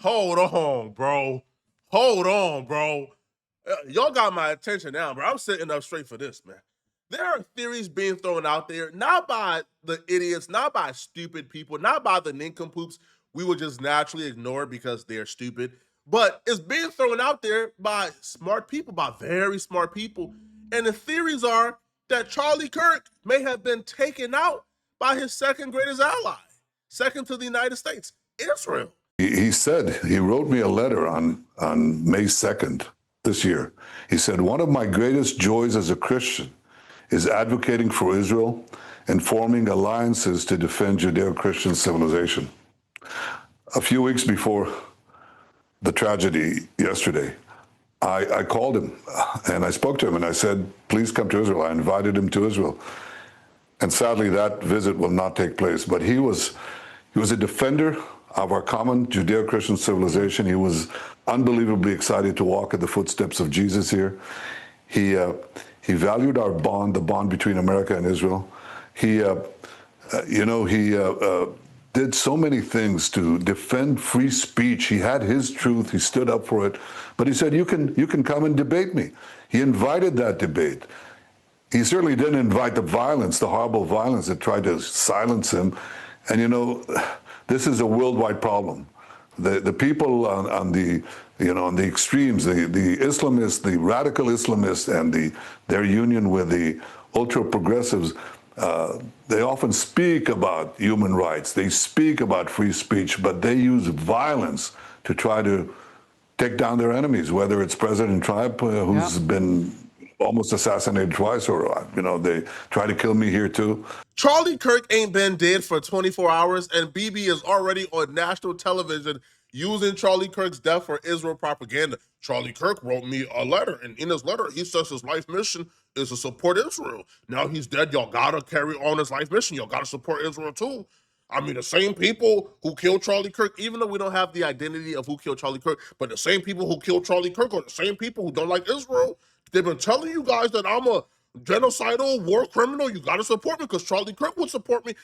Hold on, bro. Hold on, bro. Y'all got my attention now, bro. I'm sitting up straight for this, man. There are theories being thrown out there, not by the idiots, not by stupid people, not by the nincompoops we would just naturally ignore because they're stupid, but it's being thrown out there by smart people, by very smart people. And the theories are that Charlie Kirk may have been taken out by his second greatest ally, second to the United States, Israel. He said, he wrote me a letter on May 2nd this year. He said, one of my greatest joys as a Christian is advocating for Israel and forming alliances to defend Judeo-Christian civilization. A few weeks before the tragedy yesterday, I called him and I spoke to him and I said, please come to Israel. I invited him to Israel. And sadly, that visit will not take place. But he was a defender of our common Judeo-Christian civilization. He was unbelievably excited to walk in the footsteps of Jesus here. He valued our bond, the bond between America and Israel. He did so many things to defend free speech. He had his truth. He stood up for it. But he said, you can come and debate me. He invited that debate. He certainly didn't invite the violence, the horrible violence that tried to silence him. And this is a worldwide problem. The people on the extremes, the Islamists, the radical Islamists, and their union with the ultra progressives, they often speak about human rights. They speak about free speech, but they use violence to try to take down their enemies. Whether it's President Trump, who's been almost assassinated twice, or they try to kill me here too. Charlie Kirk ain't been dead for 24 hours, and Bibi is already on national television using Charlie Kirk's death for Israel propaganda. Charlie Kirk wrote me a letter, and in his letter, he says his life mission is to support Israel. Now he's dead. Y'all gotta carry on his life mission. Y'all gotta support Israel too. I mean, the same people who killed Charlie Kirk, even though we don't have the identity of who killed Charlie Kirk, but the same people who killed Charlie Kirk are the same people who don't like Israel. They've been telling you guys that I'm a genocidal war criminal. You got to support me because Charlie Kirk would support me.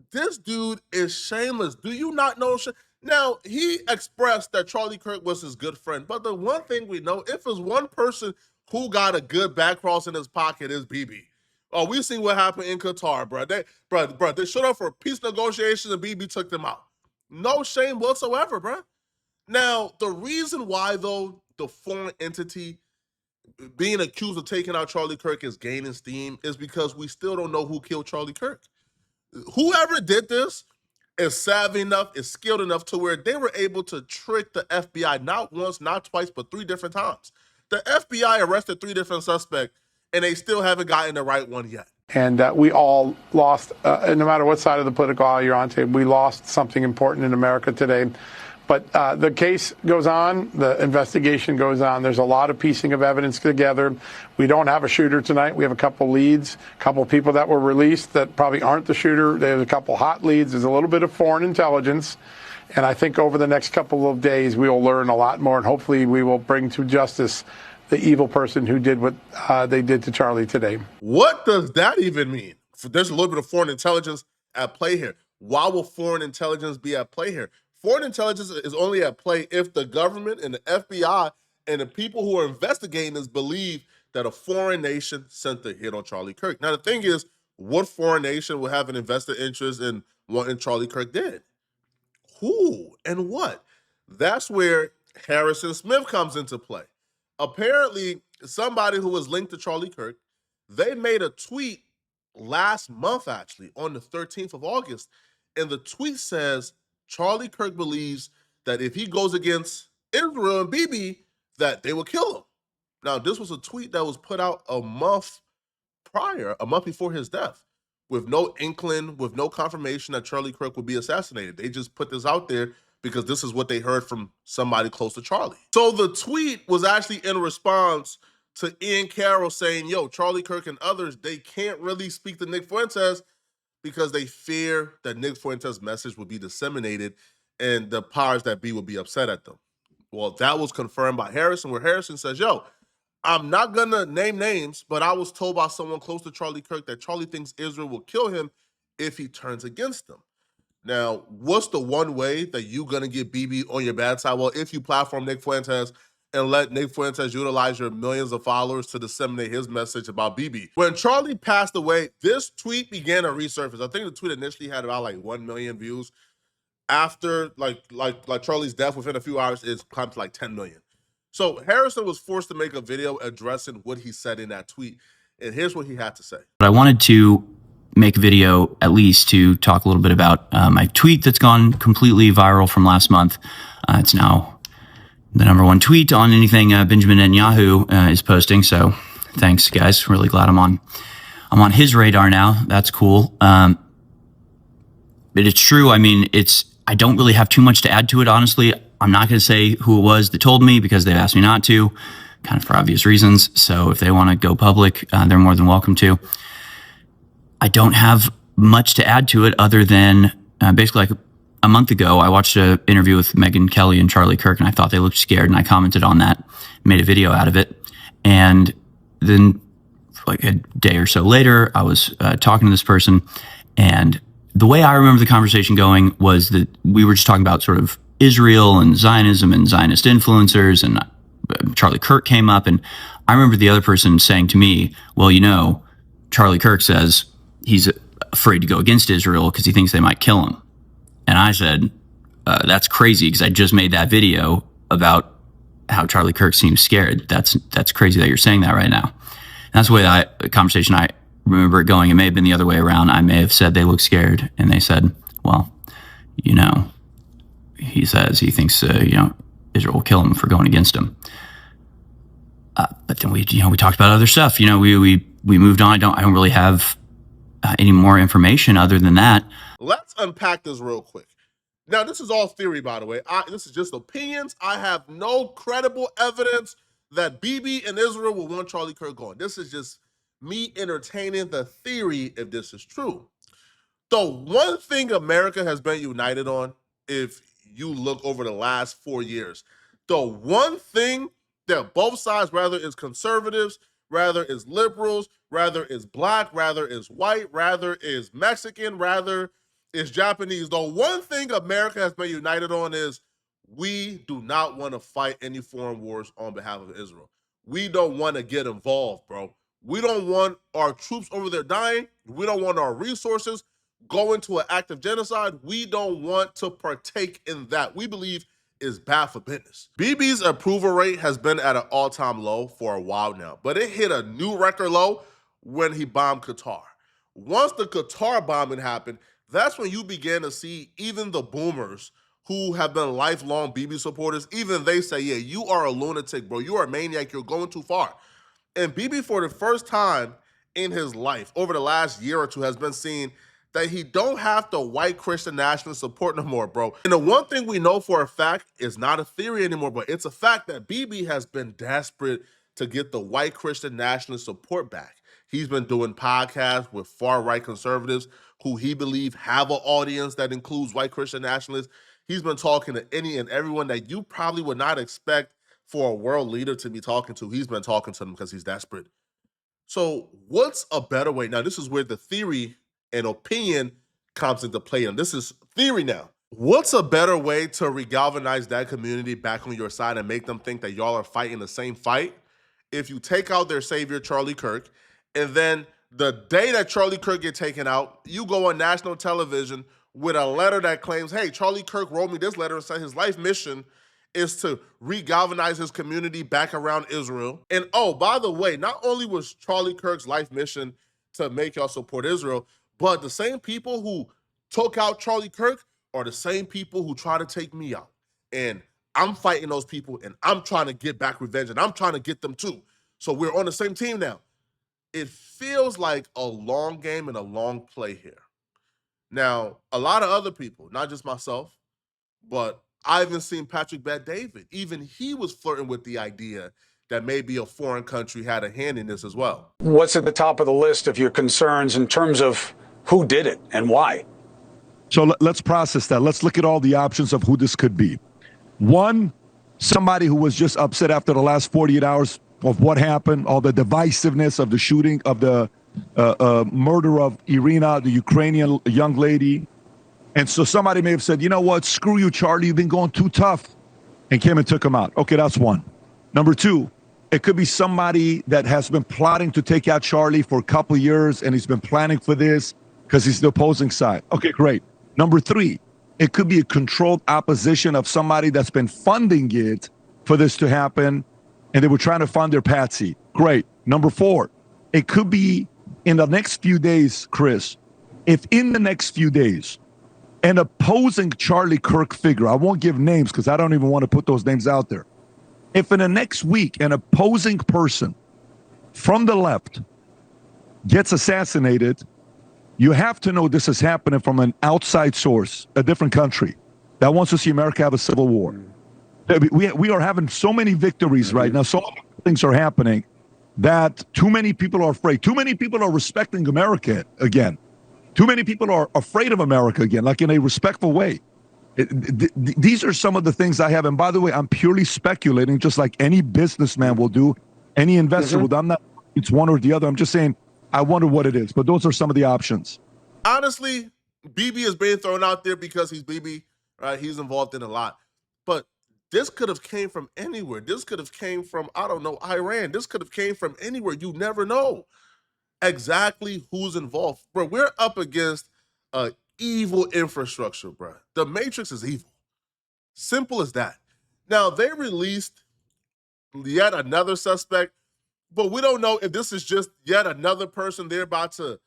This dude is shameless. Do you not know? Now, he expressed that Charlie Kirk was his good friend, but the one thing we know, if there's one person who got a good back cross in his pocket, is Bibi. Oh, we see what happened in Qatar, bro. They showed up for peace negotiations and Bibi took them out. No shame whatsoever, bro. Now, the reason why, though, the foreign entity being accused of taking out Charlie Kirk is gaining steam is because we still don't know who killed Charlie Kirk. Whoever did this is savvy enough, is skilled enough to where they were able to trick the FBI not once, not twice, but 3 different times. The FBI arrested 3 different suspects, and they still haven't gotten the right one yet. And we all lost, no matter what side of the political aisle you're on, we lost something important in America today. But the case goes on, the investigation goes on. There's a lot of piecing of evidence together. We don't have a shooter tonight. We have a couple leads, a couple people that were released that probably aren't the shooter. There's a couple hot leads. There's a little bit of foreign intelligence. And I think over the next couple of days, we will learn a lot more. And hopefully we will bring to justice the evil person who did what they did to Charlie today. What does that even mean? There's a little bit of foreign intelligence at play here. Why will foreign intelligence be at play here? Foreign intelligence is only at play if the government and the FBI and the people who are investigating this believe that a foreign nation sent the hit on Charlie Kirk. Now, the thing is, what foreign nation would have an invested interest in wanting Charlie Kirk dead? Who and what? That's where Harrison Smith comes into play. Apparently, somebody who was linked to Charlie Kirk, they made a tweet last month, actually, on the 13th of August. And the tweet says, Charlie Kirk believes that if he goes against Israel and Bibi, that they will kill him. Now, this was a tweet that was put out a month prior, a month before his death, with no inkling, with no confirmation that Charlie Kirk would be assassinated. They just put this out there because this is what they heard from somebody close to Charlie. So the tweet was actually in response to Ian Carroll saying, yo, Charlie Kirk and others, they can't really speak to Nick Fuentes because they fear that Nick Fuentes' message will be disseminated and the powers that be will be upset at them. Well, that was confirmed by Harrison, where Harrison says, yo, I'm not going to name names, but I was told by someone close to Charlie Kirk that Charlie thinks Israel will kill him if he turns against them. Now, what's the one way that you're going to get BB on your bad side? Well, if you platform Nick Fuentes and let Nick Fuentes utilize your millions of followers to disseminate his message about BB. When Charlie passed away, this tweet began to resurface. I think the tweet initially had about like 1 million views. After like Charlie's death, within a few hours, it's climbed to like 10 million. So Harrison was forced to make a video addressing what he said in that tweet. And here's what he had to say. But I wanted to make a video at least to talk a little bit about my tweet that's gone completely viral from last month. It's now the #1 tweet on anything Benjamin Netanyahu is posting. So thanks, guys. Really glad I'm on his radar now. That's cool. But it's true. I mean, I don't really have too much to add to it, honestly. I'm not going to say who it was that told me because they've asked me not to, kind of for obvious reasons. So if they want to go public, they're more than welcome to. I don't have much to add to it other than basically like a month ago, I watched an interview with Megyn Kelly and Charlie Kirk, and I thought they looked scared, and I commented on that, made a video out of it. And then like a day or so later, I was talking to this person, and the way I remember the conversation going was that we were just talking about sort of Israel and Zionism and Zionist influencers, and Charlie Kirk came up, and I remember the other person saying to me, well, you know, Charlie Kirk says he's afraid to go against Israel because he thinks they might kill him. And I said, that's crazy because I just made that video about how Charlie Kirk seems scared. That's crazy that you're saying that right now. And that's the way the conversation, I remember it going. It may have been the other way around. I may have said they look scared, and they said, well, you know, he says he thinks, you know, Israel will kill him for going against him. But then we talked about other stuff. You know, we moved on. I don't really have any more information other than that. Let's unpack this real quick. Now, this is all theory, by the way. This is just opinions. I have no credible evidence that BB and Israel will want Charlie Kirk gone. This is just me entertaining the theory if this is true. The one thing America has been united on, if you look over the last 4 years, the one thing that both sides, rather is conservatives, rather is liberals, rather is black, rather is white, rather is Mexican, rather is Japanese, the one thing America has been united on is we do not want to fight any foreign wars on behalf of Israel. We don't want to get involved, bro. We don't want our troops over there dying. We don't want our resources going to an act of genocide. We don't want to partake in that. We believe is bad for business. BB's approval rate has been at an all-time low for a while now, but it hit a new record low when he bombed Qatar. Once the Qatar bombing happened, that's when you began to see even the boomers who have been lifelong BB supporters, even they say, yeah, you are a lunatic, bro. You are a maniac. You're going too far. And BB, for the first time in his life, over the last year or two, has been seeing that he don't have the white Christian nationalist support no more, bro. And the one thing we know for a fact is not a theory anymore, but it's a fact that BB has been desperate to get the white Christian nationalist support back. He's been doing podcasts with far-right conservatives who he believes have an audience that includes white Christian nationalists. He's been talking to any and everyone that you probably would not expect for a world leader to be talking to. He's been talking to them because he's desperate. So what's a better way? Now, this is where the theory and opinion comes into play, and this is theory now. What's a better way to regalvanize that community back on your side and make them think that y'all are fighting the same fight? If you take out their savior, Charlie Kirk, and then the day that Charlie Kirk gets taken out, you go on national television with a letter that claims, hey, Charlie Kirk wrote me this letter and said his life mission is to regalvanize his community back around Israel. And oh, by the way, not only was Charlie Kirk's life mission to make y'all support Israel, but the same people who took out Charlie Kirk are the same people who try to take me out. And I'm fighting those people, and I'm trying to get back revenge, and I'm trying to get them too. So we're on the same team now. It feels like a long game and a long play here. Now, a lot of other people, not just myself, but I even seen Patrick Bet-David. Even he was flirting with the idea that maybe a foreign country had a hand in this as well. What's at the top of the list of your concerns in terms of who did it and why? So let's process that. Let's look at all the options of who this could be. One, somebody who was just upset after the last 48 hours of what happened, all the divisiveness of the shooting, of the murder of Irina, the Ukrainian young lady. And so somebody may have said, you know what, screw you, Charlie, you've been going too tough, and came and took him out. Okay, that's one. Number two, it could be somebody that has been plotting to take out Charlie for a couple of years, and he's been planning for this because he's the opposing side. Okay, great. Number three, it could be a controlled opposition of somebody that's been funding it for this to happen, and they were trying to fund their patsy. Great. Number four, it could be in the next few days, Chris, if in the next few days, an opposing Charlie Kirk figure, I won't give names because I don't even want to put those names out there. If in the next week, an opposing person from the left gets assassinated, you have to know this is happening from an outside source, a different country that wants to see America have a civil war. We are having so many victories right now. So many things are happening that too many people are afraid. Too many people are respecting America again. Too many people are afraid of America again, like in a respectful way. These are some of the things I have. And by the way, I'm purely speculating, just like any businessman will do, any investor will do. I'm not, it's one or the other. I'm just saying, I wonder what it is. But those are some of the options. Honestly, BB is being thrown out there because he's BB, right? He's involved in a lot. But this could have came from anywhere. This could have came from, I don't know, Iran. This could have came from anywhere. You never know exactly who's involved. Bro, we're up against evil infrastructure, bro. The Matrix is evil. Simple as that. Now, they released yet another suspect, but we don't know if this is just yet another person they're about to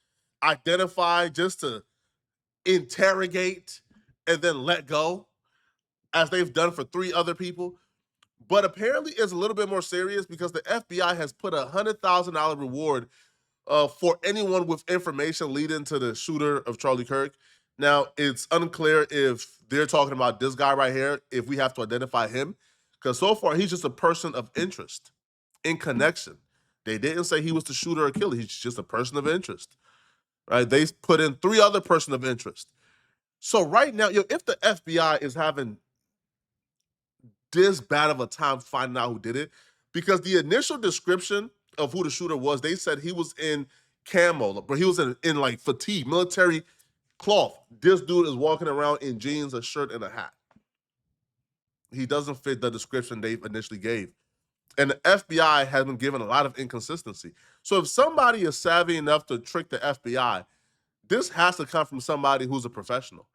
identify just to interrogate and then let go, as they've done for 3 other people. But apparently it's a little bit more serious because the FBI has put a $100,000 reward for anyone with information leading to the shooter of Charlie Kirk. Now, it's unclear if they're talking about this guy right here, if we have to identify him, because so far he's just a person of interest in connection. They didn't say he was the shooter or killer. He's just a person of interest, right? They put in 3 other person of interest. So right now, if the FBI is having this bad of a time finding out who did it, because the initial description of who the shooter was, they said he was in camo, but he was in like fatigue, military cloth. This dude is walking around in jeans, a shirt, and a hat. He doesn't fit the description they initially gave. And the FBI has been given a lot of inconsistency. So if somebody is savvy enough to trick the FBI, this has to come from somebody who's a professional.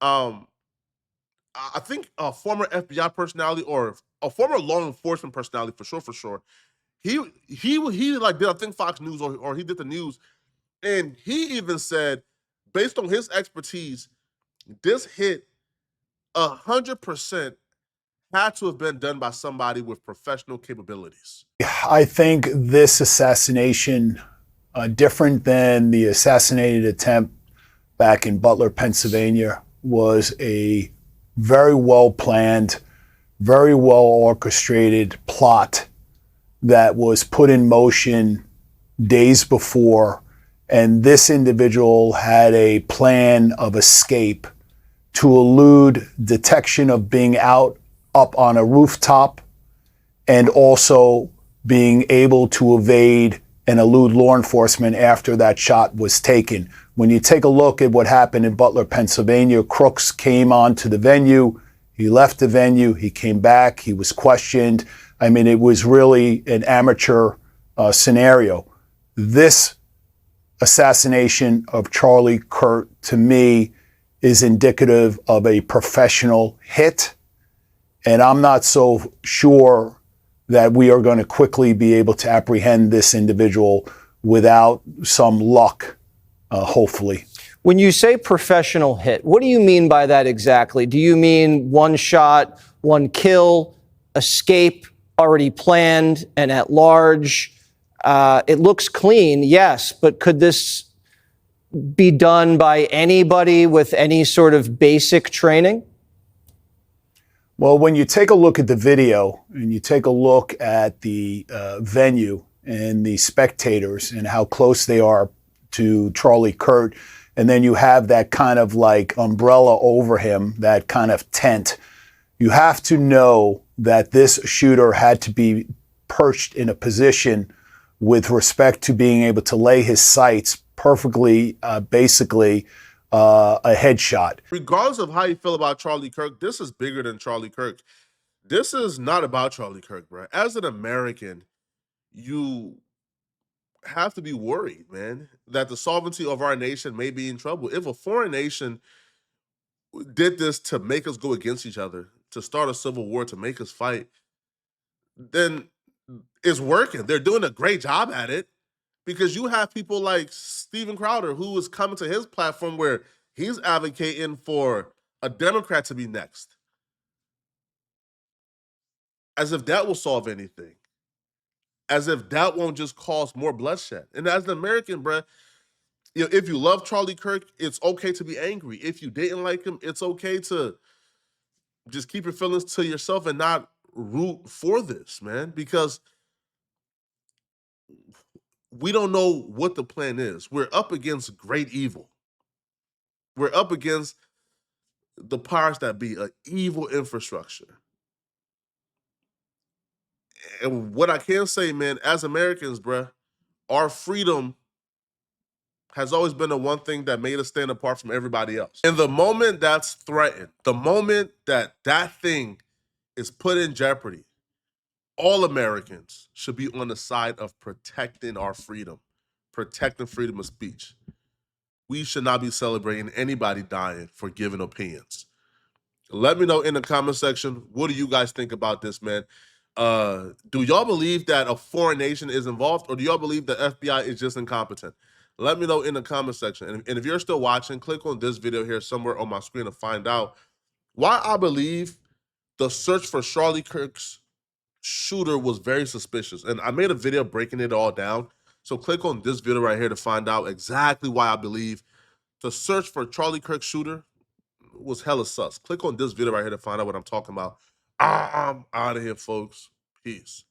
I think a former FBI personality or a former law enforcement personality, for sure. He like did, I think, Fox News or he did the news, and he even said, based on his expertise, this hit 100% had to have been done by somebody with professional capabilities. I think this assassination, different than the assassinated attempt back in Butler, Pennsylvania, was a very well planned, very well orchestrated plot that was put in motion days before. And this individual had a plan of escape to elude detection of being up on a rooftop, and also being able to evade and elude law enforcement after that shot was taken. When you take a look at what happened in Butler, Pennsylvania, Crooks came onto the venue, he left the venue, he came back, he was questioned. I mean, it was really an amateur scenario. This assassination of Charlie Kirk, to me, is indicative of a professional hit. And I'm not so sure that we are going to quickly be able to apprehend this individual without some luck, hopefully. When you say professional hit, what do you mean by that exactly? Do you mean one shot, one kill, escape already planned and at large? It looks clean, yes, but could this be done by anybody with any sort of basic training? Well, when you take a look at the video and you take a look at the venue and the spectators and how close they are to Charlie Kirk, and then you have that kind of like umbrella over him, that kind of tent, you have to know that this shooter had to be perched in a position with respect to being able to lay his sights perfectly, basically, a headshot. Regardless of how you feel about Charlie Kirk, this is bigger than Charlie Kirk. This is not about Charlie Kirk, bro. As an American, you have to be worried, man, that the sovereignty of our nation may be in trouble. If a foreign nation did this to make us go against each other, to start a civil war, to make us fight, then it's working. They're doing a great job at it, because you have people like Steven Crowder, who is coming to his platform where he's advocating for a Democrat to be next, as if that will solve anything, as if that won't just cause more bloodshed. And as an American, bruh, if you love Charlie Kirk, it's okay to be angry. If you didn't like him, it's okay to just keep your feelings to yourself and not root for this, man, because we don't know what the plan is. We're up against great evil. We're up against the powers that be, an evil infrastructure. And what I can say, man, as Americans, bruh, our freedom has always been the one thing that made us stand apart from everybody else. And the moment that's threatened, the moment that that thing is put in jeopardy, all Americans should be on the side of protecting our freedom, protecting freedom of speech. We should not be celebrating anybody dying for giving opinions. Let me know in the comment section, what do you guys think about this, man? Do y'all believe that a foreign nation is involved, or do y'all believe the FBI is just incompetent? Let me know in the comment section. And if you're still watching, click on this video here somewhere on my screen to find out why I believe the search for Charlie Kirk's shooter was very suspicious. And I made a video breaking it all down. So click on this video right here to find out exactly why I believe the search for Charlie Kirk's shooter was hella sus. Click on this video right here to find out what I'm talking about. I'm out of here, folks. Peace.